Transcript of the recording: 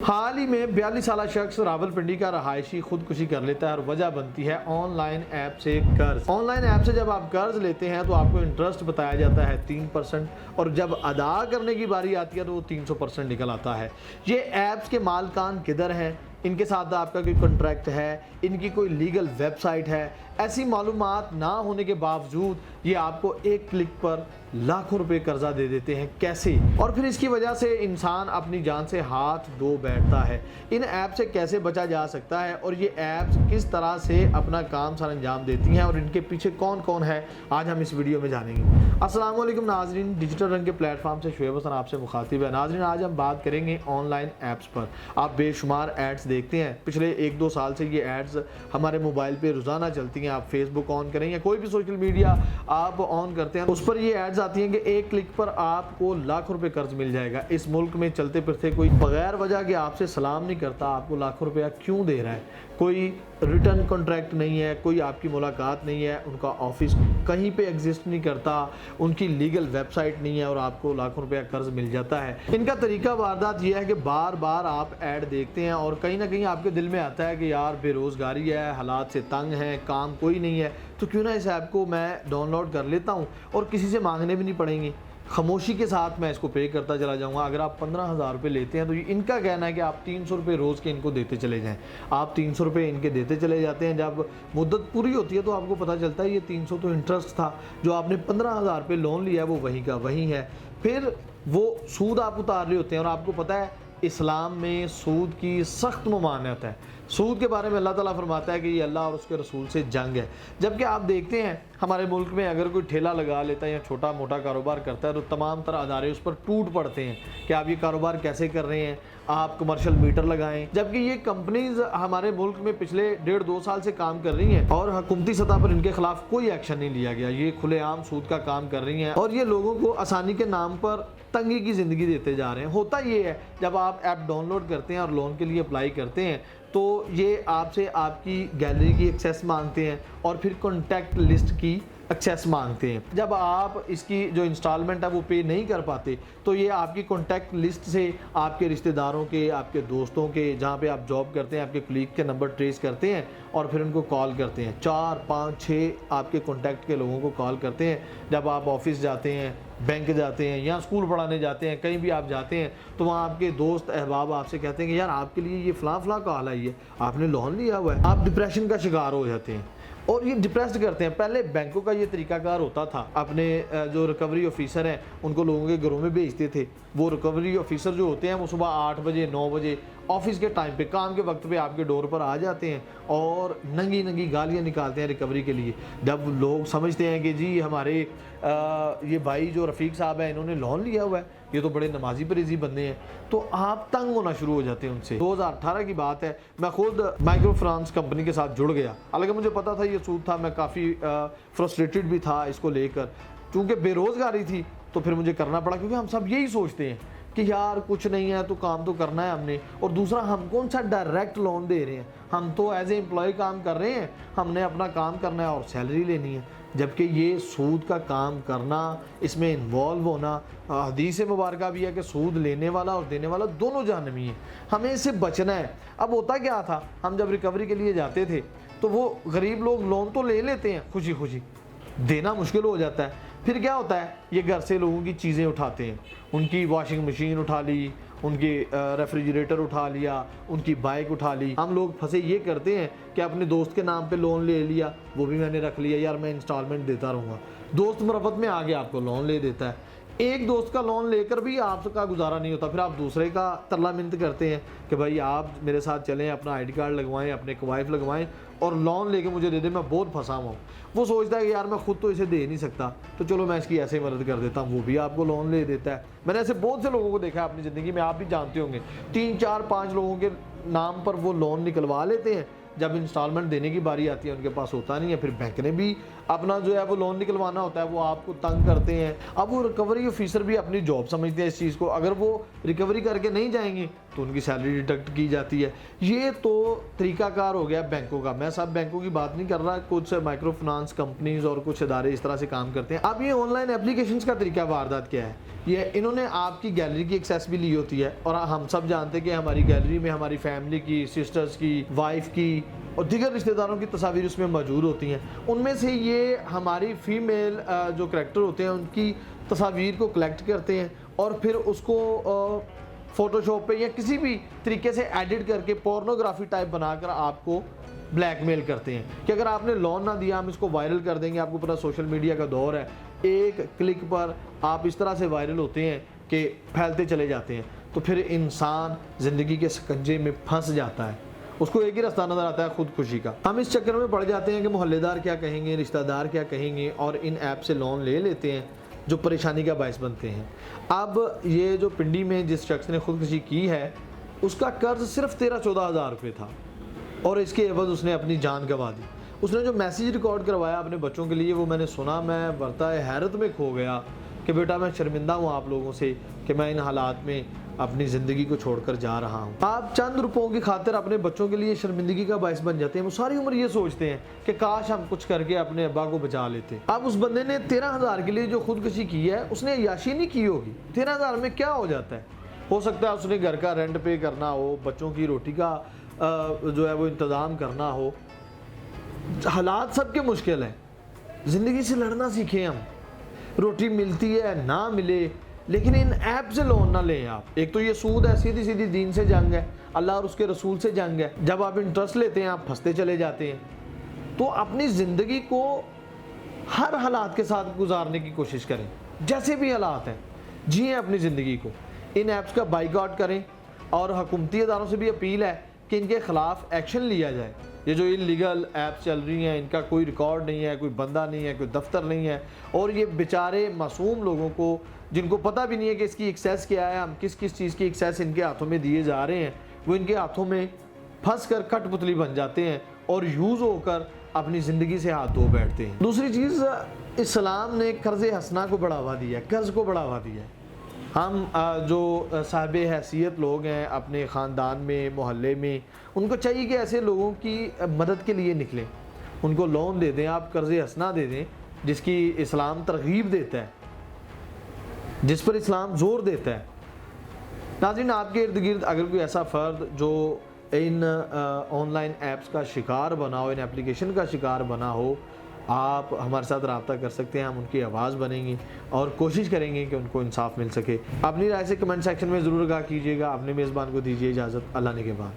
حال ہی میں 42 سالہ شخص راولپنڈی کا رہائشی خودکشی کر لیتا ہے اور وجہ بنتی ہے آن لائن ایپ سے قرض۔ آن لائن ایپ سے جب آپ قرض لیتے ہیں تو آپ کو انٹرسٹ بتایا جاتا ہے 3% اور جب ادا کرنے کی باری آتی ہے تو وہ 300% نکل آتا ہے۔ یہ ایپس کے مالکان کدھر ہیں؟ ان کے ساتھ آپ کا کوئی کنٹریکٹ ہے؟ ان کی کوئی لیگل ویب سائٹ ہے؟ ایسی معلومات نہ ہونے کے باوجود یہ آپ کو ایک کلک پر لاکھوں روپے قرضہ دے دیتے ہیں، کیسے؟ اور پھر اس کی وجہ سے انسان اپنی جان سے ہاتھ دھو بیٹھتا ہے۔ ان ایپ سے کیسے بچا جا سکتا ہے اور یہ ایپس کس طرح سے اپنا کام سر انجام دیتی ہیں اور ان کے پیچھے کون کون ہے، آج ہم اس ویڈیو میں جانیں گے۔ السلام علیکم ناظرین، ڈیجیٹل رنگ کے پلیٹ فارم سے شعیب حسن آپ سے مخاطب ہے۔ ناظرین، آج ہم بات کریں گے آن لائن ایپس پر۔ آپ بے شمار ایڈز دیکھتے ہیں، پچھلے 1-2 سال سے یہ ایڈز ہمارے موبائل پہ روزانہ چلتی ہیں۔ آپ فیس بک آن کریں یا کوئی بھی سوشل میڈیا آپ آن کرتے ہیں، اس پر یہ ایڈز آتی ہیں کہ ایک کلک پر آپ کو لاکھوں روپے قرض مل جائے گا۔ اس ملک میں چلتے پھرتے کوئی بغیر وجہ کے آپ سے سلام نہیں کرتا، آپ کو لاکھوں روپیہ کیوں دے رہا ہے؟ کوئی ریٹرن کنٹریکٹ نہیں ہے، کوئی آپ کی ملاقات نہیں ہے، ان کا آفس کہیں پہ ایگزسٹ نہیں کرتا، ان کی لیگل ویب سائٹ نہیں ہے اور آپ کو لاکھوں روپیہ قرض مل جاتا ہے۔ ان کا طریقہ واردات یہ ہے کہ بار بار آپ ایڈ دیکھتے ہیں اور کہیں نہ کہیں آپ کے دل میں آتا ہے کہ یار بے روزگاری ہے، حالات سے تنگ ہیں، کام کوئی نہیں ہے، تو کیوں نہ اس ایپ کو میں ڈاؤن لوڈ کر لیتا ہوں اور کسی سے مانگنے بھی نہیں پڑیں گے، خاموشی کے ساتھ میں اس کو پے کرتا چلا جاؤں گا۔ اگر آپ 15,000 روپے لیتے ہیں تو ان کا کہنا ہے کہ آپ 300 روپے روز کے ان کو دیتے چلے جائیں۔ آپ 300 روپے ان کے دیتے چلے جاتے ہیں، جب مدت پوری ہوتی ہے تو آپ کو پتہ چلتا ہے یہ 300 تو انٹرسٹ تھا، جو آپ نے 15,000 روپے لون لیا ہے وہ وہیں کا وہیں ہے۔ پھر وہ سود آپ اتار رہے ہوتے ہیں اور آپ کو پتہ ہے اسلام میں سود کی سخت ممانعت ہے۔ سود کے بارے میں اللہ تعالیٰ فرماتا ہے کہ یہ اللہ اور اس کے رسول سے جنگ ہے۔ جبکہ آپ دیکھتے ہیں ہمارے ملک میں اگر کوئی ٹھیلا لگا لیتا ہے یا چھوٹا موٹا کاروبار کرتا ہے تو تمام تر ادارے اس پر ٹوٹ پڑتے ہیں کہ آپ یہ کاروبار کیسے کر رہے ہیں، آپ کمرشل میٹر لگائیں۔ جبکہ یہ کمپنیز ہمارے ملک میں پچھلے 1.5-2 سال سے کام کر رہی ہیں اور حکومتی سطح پر ان کے خلاف کوئی ایکشن نہیں لیا گیا۔ یہ کھلے عام سود کا کام کر رہی ہیں اور یہ لوگوں کو آسانی کے نام پر تنگی کی زندگی دیتے جا رہے ہیں۔ ہوتا یہ ہے جب آپ ایپ ڈاؤن لوڈ کرتے ہیں اور لون کے لیے اپلائی کرتے ہیں تو یہ آپ سے آپ کی گیلری کی ایکسیس مانگتے ہیں اور پھر کانٹیکٹ لسٹ کی ایکسیس مانگتے ہیں۔ جب آپ اس کی جو انسٹالمنٹ ہے وہ پے نہیں کر پاتے تو یہ آپ کی کانٹیکٹ لسٹ سے آپ کے رشتہ داروں کے، آپ کے دوستوں کے، جہاں پہ آپ جاب کرتے ہیں، آپ کے کلیگ کے نمبر ٹریس کرتے ہیں اور پھر ان کو کال کرتے ہیں۔ 4 5 6 آپ کے کانٹیکٹ کے لوگوں کو کال کرتے ہیں۔ جب آپ آفس جاتے ہیں، بینک جاتے ہیں یا اسکول پڑھانے جاتے ہیں، کہیں بھی آپ جاتے ہیں تو وہاں آپ کے دوست احباب آپ سے کہتے ہیں کہ یار آپ کے لیے یہ فلاں فلاں کال آئی ہے، آپ نے لون لیا ہوا ہے۔ آپ ڈپریشن کا شکار ہو جاتے ہیں اور یہ ڈپریسڈ کرتے ہیں۔ پہلے بینکوں کا یہ طریقہ کار ہوتا تھا، اپنے جو ریکوری آفیسر ہیں ان کو لوگوں کے گھروں میں بھیجتے تھے۔ وہ ریکوری آفیسر جو ہوتے ہیں وہ صبح 8 بجے 9 بجے آفس کے ٹائم پہ، کام کے وقت پہ آپ کے ڈور پر آ جاتے ہیں اور ننگی ننگی گالیاں نکالتے ہیں ریکوری کے لیے۔ جب لوگ سمجھتے ہیں کہ جی ہمارے یہ بھائی جو رفیق صاحب ہیں انہوں نے لون لیا ہوا ہے، یہ تو بڑے نمازی پریزی بندے ہیں، تو آپ تنگ ہونا شروع ہو جاتے ہیں ان سے۔ 2018 کی بات ہے، میں خود مائکرو فنانس کمپنی کے ساتھ جڑ گیا، حالانکہ مجھے پتا تھا یہ سود تھا، میں کافی فرسٹریٹڈ بھی تھا اس کو لے کر، چونکہ بے روزگاری تھی تو پھر مجھے کرنا پڑا، کیونکہ ہم سب یہی سوچتے ہیں کہ یار کچھ نہیں ہے تو کام تو کرنا ہے ہم نے، اور دوسرا ہم کون سا ڈائریکٹ لون دے رہے ہیں، ہم تو ایز اے امپلائی کام کر رہے ہیں، ہم نے اپنا کام کرنا ہے اور سیلری لینی ہے۔ جبکہ یہ سود کا کام کرنا، اس میں انوالو ہونا، حدیث مبارکہ بھی ہے کہ سود لینے والا اور دینے والا دونوں جہنمی ہیں، ہمیں اس سے بچنا ہے۔ اب ہوتا کیا تھا، ہم جب ریکوری کے لیے جاتے تھے تو وہ غریب لوگ لون تو لے لیتے ہیں خوشی خوشی، دینا مشکل ہو جاتا ہے۔ پھر کیا ہوتا ہے، یہ گھر سے لوگوں کی چیزیں اٹھاتے ہیں، ان کی واشنگ مشین اٹھا لی، ان کی ریفریجریٹر اٹھا لیا، ان کی بائک اٹھا لی۔ ہم لوگ پھنسے یہ کرتے ہیں کہ اپنے دوست کے نام پہ لون لے لیا، وہ بھی میں نے رکھ لیا، یار میں انسٹالمنٹ دیتا رہوں گا۔ دوست مرفت میں آگے آپ کو لون لے دیتا ہے، ایک دوست کا لون لے کر بھی آپ کا گزارا نہیں ہوتا، پھر آپ دوسرے کا ترلا منت کرتے ہیں کہ بھائی آپ میرے ساتھ چلیں، اپنا آئی ڈی کارڈ لگوائیں، اپنے کوائف لگوائیں اور لون لے کے مجھے دے دیں، میں بہت پھنسا ہوا ہوں۔ وہ سوچتا ہے کہ یار میں خود تو اسے دے نہیں سکتا تو چلو میں اس کی ایسے مدد کر دیتا ہوں، وہ بھی آپ کو لون لے دیتا ہے۔ میں نے ایسے بہت سے لوگوں کو دیکھا ہے اپنی زندگی میں، آپ بھی جانتے ہوں گے، 3 4 5 لوگوں کے نام پر وہ لون نکلوا لیتے ہیں، جب انسٹالمنٹ دینے کی باری آتی ہے ان کے پاس ہوتا نہیں ہے، پھر بینک نے بھی اپنا جو ہے وہ لون نکلوانا ہوتا ہے وہ آپ کو تنگ کرتے ہیں. اب وہ ریکوری آفیسر بھی اپنی جاب سمجھتے ہیں اس چیز کو. اگر وہ ریکوری کر کے نہیں جائیں گے تو ان کی سیلری ڈیڈکٹ کی جاتی ہے. یہ تو طریقہ کار ہو گیا بینکوں کا. میں سب بینکوں کی بات نہیں کر رہا, کچھ مائکرو فنانس کمپنیز اور کچھ ادارے اس طرح سے کام کرتے ہیں. اب یہ آن لائن اپلیکیشنز کا طریقہ واردات کیا ہے؟ یہ انہوں نے آپ کی گیلری کی ایکسیس بھی لی ہوتی ہے, اور ہم سب جانتے ہیں کہ ہماری گیلری میں ہماری فیملی کی, سسٹرز کی, وائف کی اور دیگر رشتہ داروں کی تصاویر اس میں موجود ہوتی ہیں. ان میں سے یہ ہماری فیمیل جو کریکٹر ہوتے ہیں ان کی تصاویر کو کلیکٹ کرتے ہیں اور پھر اس کو فوٹو شاپ پہ یا کسی بھی طریقے سے ایڈٹ کر کے پورنوگرافی ٹائپ بنا کر آپ کو بلیک میل کرتے ہیں کہ اگر آپ نے لون نہ دیا ہم اس کو وائرل کر دیں گے. آپ کو پتہ سوشل میڈیا کا دور ہے, ایک کلک پر آپ اس طرح سے وائرل ہوتے ہیں کہ پھیلتے چلے جاتے ہیں. تو پھر انسان زندگی کے سکنجے میں پھنس جاتا ہے, اس کو ایک ہی راستہ نظر آتا ہے خودکشی کا. ہم اس چکر میں پڑ جاتے ہیں کہ محلے دار کیا کہیں گے, رشتہ دار کیا کہیں گے, اور ان ایپ سے لون لے لیتے ہیں جو پریشانی کا باعث بنتے ہیں. اب یہ جو پنڈی میں جس شخص نے خودکشی کی ہے اس کا قرض صرف 13-14 ہزار روپے تھا اور اس کے عوض اس نے اپنی جان گنوا دی. اس نے جو میسیج ریکارڈ کروایا اپنے بچوں کے لیے وہ میں نے سنا, میں ورطہ حیرت میں کھو گیا کہ بیٹا میں شرمندہ ہوں آپ لوگوں سے کہ میں ان حالات میں اپنی زندگی کو چھوڑ کر جا رہا ہوں. آپ چند روپوں کی خاطر اپنے بچوں کے لیے شرمندگی کا باعث بن جاتے ہیں. وہ ساری عمر یہ سوچتے ہیں کہ کاش ہم کچھ کر کے اپنے ابا کو بچا لیتے. اب اس بندے نے 13,000 کے لیے جو خودکشی کی ہے اس نے عیاشی نہیں کی ہوگی. 13,000 میں کیا ہو جاتا ہے؟ ہو سکتا ہے اس نے گھر کا رینٹ پے کرنا ہو, بچوں کی روٹی کا جو ہے وہ انتظام کرنا ہو. حالات سب کے مشکل ہیں, زندگی سے لڑنا سیکھیں ہم. روٹی ملتی ہے نہ ملے, لیکن ان ایپ سے لون نہ لیں آپ. ایک تو یہ سود ہے, سیدھی سیدھی دین سے جنگ ہے, اللہ اور اس کے رسول سے جنگ ہے. جب آپ انٹرسٹ لیتے ہیں آپ پھنستے چلے جاتے ہیں. تو اپنی زندگی کو ہر حالات کے ساتھ گزارنے کی کوشش کریں, جیسے بھی حالات ہیں جیئیں اپنی زندگی کو. ان ایپس کا بائیکاٹ کریں اور حکومتی اداروں سے بھی اپیل ہے کہ ان کے خلاف ایکشن لیا جائے. یہ جو انلیگل ایپس چل رہی ہیں ان کا کوئی ریکارڈ نہیں ہے, کوئی بندہ نہیں ہے, کوئی دفتر نہیں ہے, اور یہ بیچارے معصوم لوگوں کو جن کو پتہ بھی نہیں ہے کہ اس کی ایکسیس کیا ہے, ہم کس کس چیز کی ایکسیس ان کے ہاتھوں میں دیے جا رہے ہیں, وہ ان کے ہاتھوں میں پھنس کر کٹ پتلی بن جاتے ہیں اور یوز ہو کر اپنی زندگی سے ہاتھ دھو بیٹھتے ہیں. دوسری چیز, اسلام نے قرض حسنہ کو بڑھاوا دیا ہے, قرض کو بڑھاوا دیا ہے. ہم جو صاحب حیثیت لوگ ہیں اپنے خاندان میں, محلے میں, ان کو چاہیے کہ ایسے لوگوں کی مدد کے لیے نکلیں, ان کو لون دے دیں, آپ قرض حسنہ دے دیں جس کی اسلام ترغیب دیتا ہے, جس پر اسلام زور دیتا ہے. ناظرین, آپ کے ارد گرد اگر کوئی ایسا فرد جو ان آن لائن ایپس کا شکار بنا ہو, ان اپلیکیشن کا شکار بنا ہو, آپ ہمارے ساتھ رابطہ کر سکتے ہیں. ہم ان کی آواز بنیں گے اور کوشش کریں گے کہ ان کو انصاف مل سکے. اپنی رائے سے کمنٹ سیکشن میں ضرور آگاہ کیجیے گا. اپنے میزبان کو دیجیے اجازت. اللہ نے کے بعد.